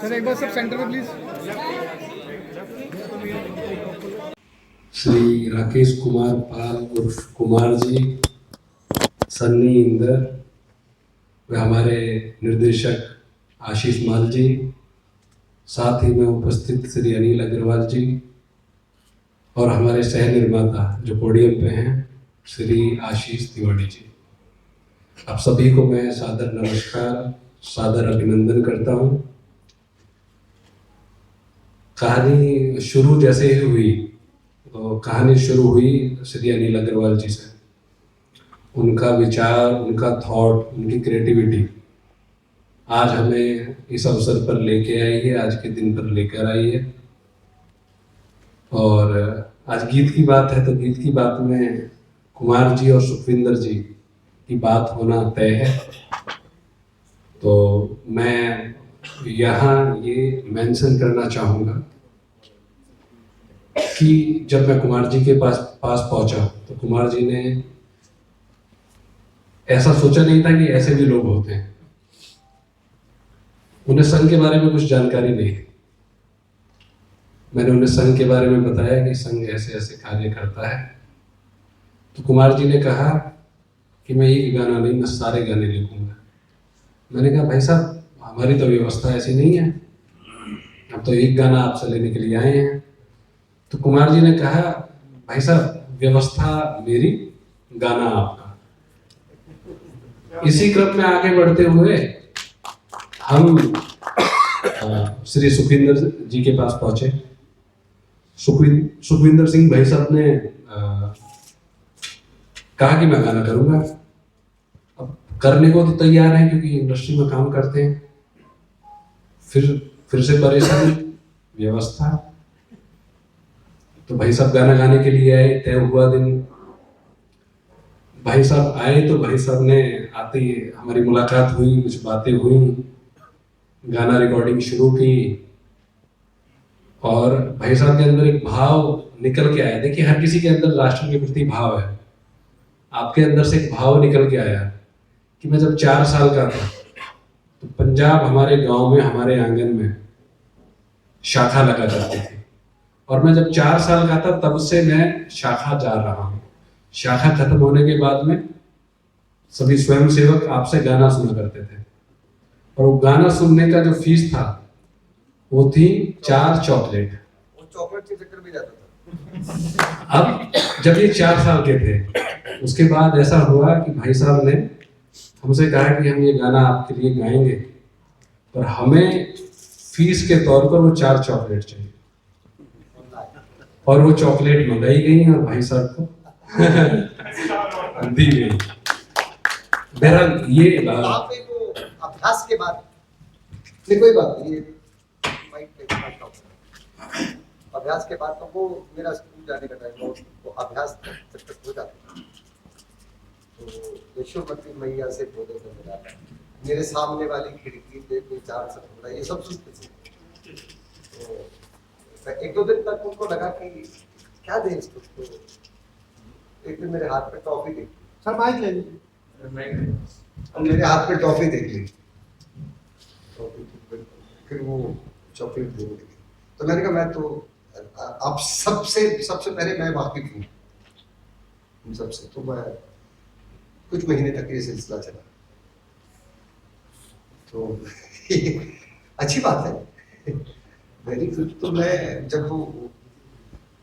Sir एक बार sub centre में please. Shri Rakesh Kumar Pal उर्फ कुमार जी, सन्नी इंदर व हमारे निर्देशक आशीष माल जी, साथ ही में उपस्थित श्री अनिल अग्रवाल जी और हमारे सह निर्माता जो पोडियम पे हैं श्री आशीष तिवारी जी, आप सभी को मैं सादर नमस्कार, सादर अभिनंदन करता हूँ। कहानी शुरू जैसे ही हुई तो कहानी शुरू हुई श्री अनिल अग्रवाल जी से। उनका विचार, उनका थॉट, उनकी क्रिएटिविटी आज हमें इस अवसर पर लेके आई है, आज के दिन पर लेकर आई है। और आज गीत की बात है तो गीत की बात में कुमार जी और सुखविंदर जी की बात होना तय है। तो मैं यहाँ ये मेंशन करना चाहूँगा कि जब मैं कुमार जी के पास पहुंचा तो कुमार जी ने ऐसा सोचा नहीं था कि ऐसे भी लोग होते हैं। उन्हें संघ के बारे में कुछ जानकारी नहीं थी। मैंने उन्हें संघ के बारे में बताया कि संघ ऐसे ऐसे कार्य करता है। तो कुमार जी ने कहा कि मैं एक गाना नहीं, मैं सारे गाने लिखूंगा। मैंने कहा भाई साहब, हमारी तो व्यवस्था ऐसी नहीं है, हम तो एक गाना आपसे लेने के लिए आए हैं। तो कुमार जी ने कहा भाई साहब, व्यवस्था मेरी, गाना आपका। इसी क्रम में आगे बढ़ते हुए हम श्री सुखविंदर जी के पास पहुंचे। सुखविंदर सिंह भाई साहब ने कहा कि मैं गाना करूंगा। अब करने को तो तैयार है क्योंकि इंडस्ट्री में काम करते हैं। फिर से परेशानी, व्यवस्था। तो भाई साहब गाना गाने के लिए आए। तय हुआ दिन, भाई साहब आए तो भाई साहब ने आते ही हमारी मुलाकात हुई, कुछ बातें हुई, गाना रिकॉर्डिंग शुरू की और भाई साहब के अंदर एक भाव निकल के आया। देखिए, हर किसी के अंदर राष्ट्र के प्रति भाव है। आपके अंदर से एक भाव निकल के आया कि मैं जब 4 साल का था तो पंजाब हमारे गांव में, हमारे आंगन में शाखा लगा करती थी और मैं जब 4 साल का था तब से मैं शाखा जा रहा हूँ। शाखा खत्म होने के बाद में सभी स्वयंसेवक आपसे गाना सुना करते थे और वो गाना सुनने का जो फीस था वो थी 4 चॉकलेट। वो चॉकलेट के चक्कर में जाता था। अब जब ये 4 साल के थे, उसके बाद ऐसा हुआ कि भाई साहब ने हमसे कहा कि हम ये गाना आपके लिए गाएंगे और हमें फीस के तौर पर वो 4 चॉकलेट चाहिए। और वो चॉकलेट मंगाई गई और भाई साहब को दी गई। बहरहाल ये आप एक अभ्यास के बाद कोई बात नहीं, अभ्यास के बाद तो वो मेरा स्कूल जाने का टाइम हो, तो अभ्यास जब तक हो जाता है तो यशोमती मैया से बोले तो मिला मेरे सामने वाली खिड़की पे कोई 4 सपना, ये सब सुनते थे। तो 1-2 दिन तक उनको लगा कि क्या दे इसको। तो एक दिन मेरे हाथ में टॉफी देखी। सर माइक ले लीजिए। मेरे हाथ में टॉफी देख ली, फिर वो चॉकलेट दे लगी। तो मैंने कहा मैं तो अब सबसे पहले मैं वाकिफ हूँ उन सबसे। तो मैं कुछ महीने तक ये सिलसिला चला। तो अच्छी बात है, वेरी गुड। तो मैं जब वो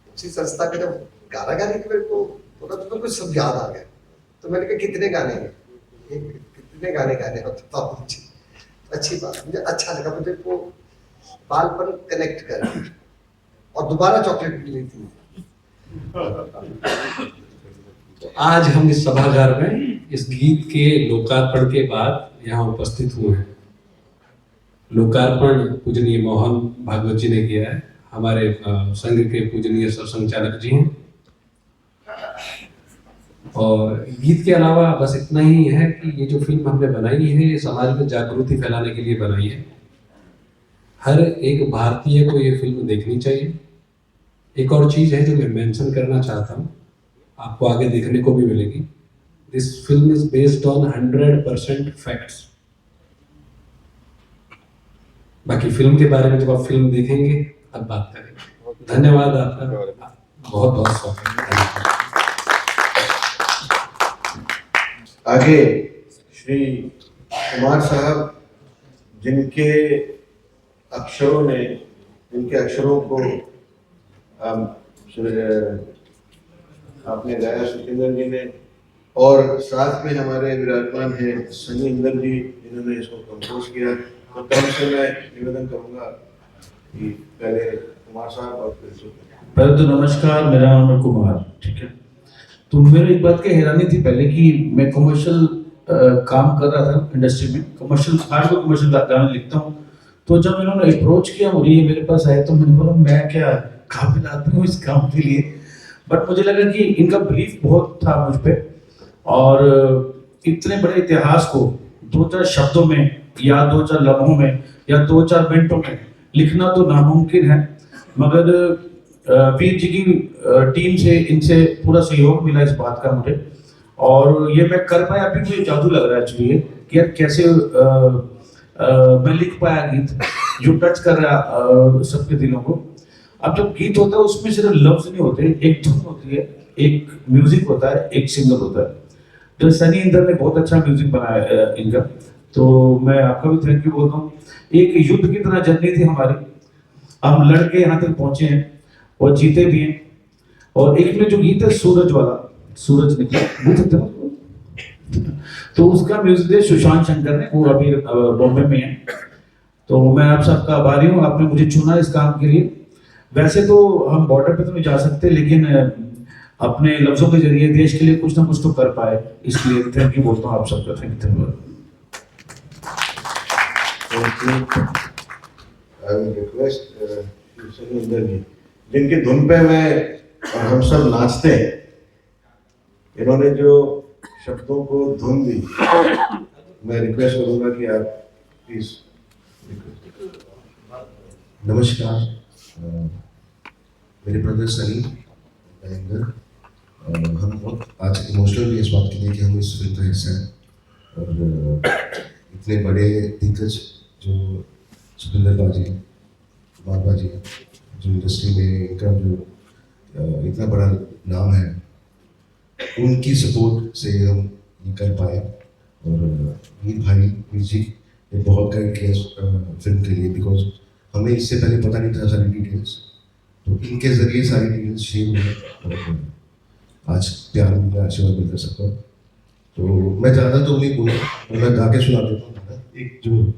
उसी संस्था का जब गाना गाने की मेरे को बोला तो कुछ सब याद आ गया। तो मैंने कहा कितने गाने हैं, कितने गाने गाने हो तो मुझे अच्छी बात, मुझे अच्छा लगा। मुझे वो बालपन कनेक्ट कर और दोबारा चॉकलेट मिली थी। तो आज हम इस सभागार में इस गीत के लोकार्पण के बाद यहाँ उपस्थित हुए हैं। लोकार्पण पूजनीय मोहन भागवत जी ने किया है, हमारे संघ के पूजनीय सरसंघचालक जी हैं। और गीत के अलावा बस इतना ही है कि ये जो फिल्म हमने बनाई है ये समाज में जागृति फैलाने के लिए बनाई है। हर एक भारतीय को ये फिल्म देखनी चाहिए। एक और चीज़ है जो मैं मेंशन करना चाहता हूँ, आपको आगे देखने को भी मिलेगी। This film is based on 100% facts. बाकी फिल्म के बारे में जब आप फिल्म देखेंगे तब बात करेंगे। धन्यवाद आपका, बहुत बहुत स्वागत। आगे श्री कुमार साहब, जिनके अक्षरों को आपने गाया सुखिंदर जी ने, और साथ में हमारे विराजमान हैं सनी इंदर जी, जिन्होंने इसको कंपोज किया। तो कम से मैं निवेदन करूंगा कि पहले कुमार साहब और फिर पहले तो नमस्कार, मेरा नाम है कुमार, ठीक है। तो मेरे एक बात की हैरानी थी पहले कि मैं कमर्शियल काम कर रहा था इंडस्ट्री में, कमर्शियल हार्डवेयर कमर्शियल गाने लिखता हूँ। तो जब इन्होंने अप्रोच किया मुझे, ये मेरे पास आए, तो मैंने बोला मैं क्या काबिल आदमी हूँ इस काम के लिए। बट मुझे लगा कि इनका बिलीफ बहुत था मुझ पे, और इतने बड़े इतिहास को 2-4 शब्दों में या 2-4 लम्हों में या 2-4 मिनटों में लिखना तो नामुमकिन है, मगर वीर जी की टीम से, इनसे पूरा सहयोग मिला इस बात का मुझे, और ये मैं कर पाया। अभी मुझे जादू लग रहा है एक्चुअली कि यार कैसे मैं लिख पाया गीत जो टच कर रहा सबके दिलों को। अब जब गीत होता है उसमें सिर्फ लफ्ज नहीं होते, एक धुन होती है, एक म्यूजिक होता है, एक सिंगर होता है। जो सनी इंदर ने बहुत अच्छा म्यूजिक बनाया इनका, तो मैं आपका भी थैंक यू बोलता हूँ। एक युद्ध की तरह जर्नी थी हमारी, हम लड़के यहाँ तक पहुंचे हैं और जीते भी हैं। और एक में जो गीत है सूरज वाला, सूरज निकला, भूल सकते हो, तो उसका म्यूजिक है सुशांत शंकर ने, वो अभी बॉम्बे में है। तो मैं आप सबका आभारी हूँ, आपने मुझे चुना इस काम के लिए। वैसे तो हम बॉर्डर पे तो नहीं जा सकते, लेकिन अपने लफ्जों के जरिए देश के लिए कुछ ना कुछ तो कर पाए, इसलिए थैंक यू बोलता हूँ आप सबका। Thank you. I will request Sunny Inder ji, जिनकी धुन पे मैं और हम सब नाचते हैं, इन्होंने जो शब्दों को धुन दी, मैं रिक्वेस्ट करूंगा कि आप प्लीज। नमस्कार, मेरे ब्रदर सनी इंदर, हम बहुत आज इमोशनल भी इस बात के लिए कि हम इस फिल्म का हिस्सा हैं, और इतने बड़े दिग्गज जो सुखिंदर बाजी, कुमार बाजी, जो इंडस्ट्री में इनका जो इतना बड़ा नाम है, उनकी सपोर्ट से हम ये कर पाए। और वीर जी ने बहुत गाइड किया फिल्म के लिए, बिकॉज हमें इससे पहले पता नहीं था सारी डिटेल्स, तो इनके जरिए सारी डिटेल्स शेयर हुई और आज प्यार मिला, आशीर्वाद मिलता सबका। तो मैं ज़्यादा तो नहीं बोलूँ, मैं गा के सुना देता हूँ एक जो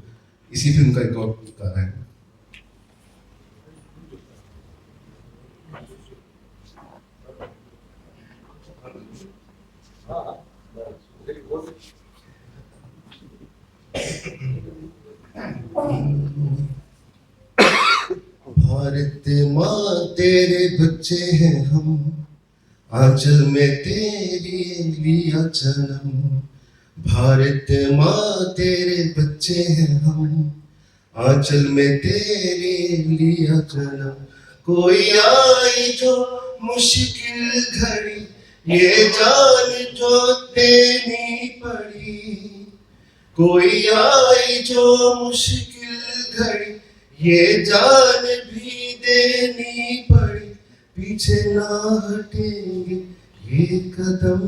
इसी फिल्म का एक और गाना है। भारत माँ तेरे बच्चे हैं हम, आंचल में तेरी लिया जन्म। भारत माँ तेरे बच्चे हैं हम, आंचल में तेरी लिया जन्म। कोई आई जो मुश्किल घड़ी, ये जान जो देनी पड़ी। कोई आई जो मुश्किल घड़ी, ये जान भी देनी पड़ी। पीछे ना हटेंगे ये कदम,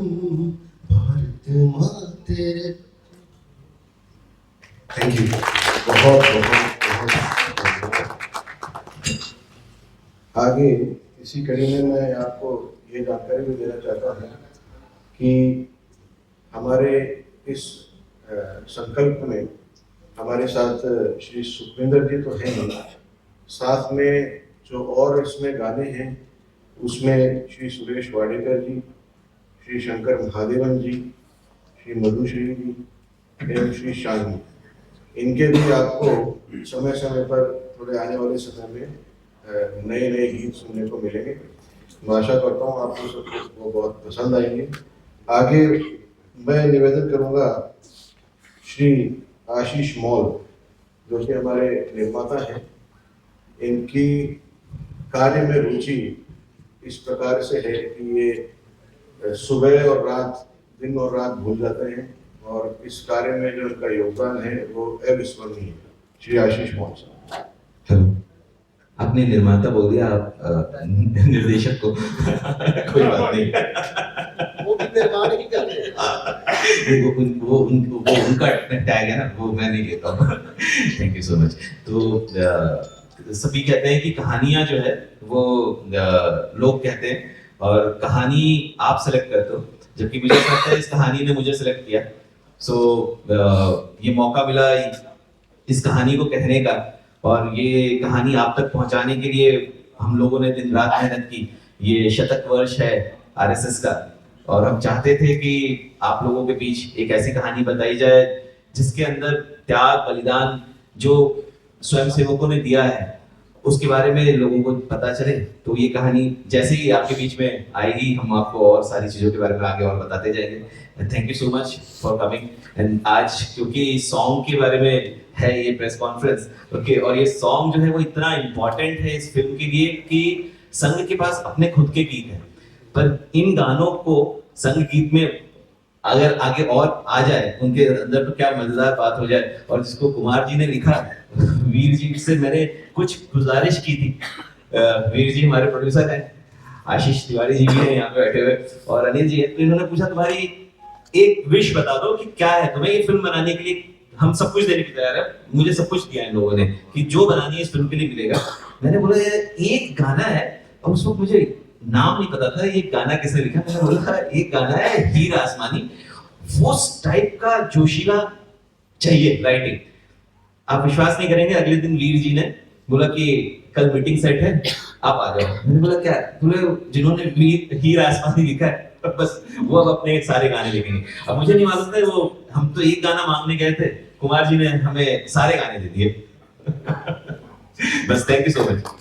भारत माँ तेरे। Thank you. बहुत बहुत बहुत आगे इसी कड़ी में मैं आपको ये जानकारी भी देना चाहता हूँ कि हमारे इस संकल्प में हमारे साथ श्री सुखविंदर जी तो हैं ही, साथ में जो और इसमें गाने हैं उसमें श्री सुरेश वाडेकर जी, श्री शंकर महादेवन जी, श्री मधुश्री जी एवं श्री शान जी, इनके भी आपको समय समय पर थोड़े आने वाले समय में नए नए गीत सुनने को मिलेंगे। मैं आशा करता हूँ आपको सबको वो बहुत पसंद आएंगे। आगे मैं निवेदन करूँगा श्री आशीष मॉल, जो कि हमारे निर्माता हैं, इनकी कार्य में रुचि इस प्रकार से है कि ये सुबह और रात, दिन और रात भूल जाते हैं, और इस कार्य में जो उनका योगदान है वो अविस्मरणीय है। श्री आशीष मोहन साहब। हेलो, आपने निर्माता बोल दिया, आप निर्देशक को कोई बात नहीं, वो भी निर्माण ही कर रहे हैं। वो उनका टैग है ना, वो मैं नहीं लेता हूँ। Thank you so much. तो सभी कहते हैं कि कहानियां जो है वो लोग कहते हैं और कहानी आप सेलेक्ट करते हो, जबकि मुझे ऐसा लगता है इस कहानी ने मुझे सेलेक्ट किया। सो ये मौका मिला इस कहानी को कहने का और ये कहानी आप तक पहुंचाने के लिए हम लोगों ने दिन रात मेहनत की। ये शतक वर्ष है आरएसएस का और हम चाहते थे कि आप लोगों के बीच एक ऐसी कहानी बताई जाए जिसके अंदर त्याग बलिदान जो स्वयंसेवकों ने दिया है उसके बारे में लोगों को पता चले। तो ये कहानी जैसे ही आपके बीच में आएगी हम आपको और सारी चीजों के बारे में आगे और बताते जाएंगे। Thank you so much for coming. And आज क्योंकि सॉन्ग के बारे में है ये प्रेस कॉन्फ्रेंस, ओके, और ये सॉन्ग जो है वो इतना इम्पोर्टेंट है इस फिल्म के लिए कि संघ के पास अपने खुद के गीत हैं, पर इन गानों को संघ गीत में अगर आगे और आ जाए उनके अंदर तो क्या मजेदार बात हो जाए। और जिसको कुमार जी ने लिखा, वीर जी से मैंने कुछ गुजारिश की थी। वीर जी हमारे प्रोड्यूसर हैं, आशीष तिवारी जी भी हैं यहाँ पे बैठे हुए और अनिल जी हैं। तो इन्होंने पूछा तुम्हारी एक विश बता दो कि क्या है, तुम्हें ये फिल्म बनाने के लिए हम सब कुछ देने की तैयार है। मुझे सब कुछ दिया इन लोगों ने कि जो बनानी है इस फिल्म के लिए मिलेगा। मैंने बोला यार एक गाना है, और उस वक्त मुझे नाम नहीं पता था ये गाना किसने लिखा। मैंने बोला एक गाना है हीर आसमानी, वो टाइप का जोशीला चाहिए राइटिंग। आप विश्वास नहीं करेंगे, अगले दिन वीर जी ने बोला कि कल मीटिंग सेट है आप आ जाओ। मैंने बोला क्या? बोले जिन्होंने हीर आसमानी लिखा है बस वो अब अपने सारे गाने लिखेंगे। अब मुझे नहीं मालूम था वो, हम तो एक गाना मांगने गए थे, कुमार जी ने हमें सारे गाने दे दिए। बस थैंक यू सो मच।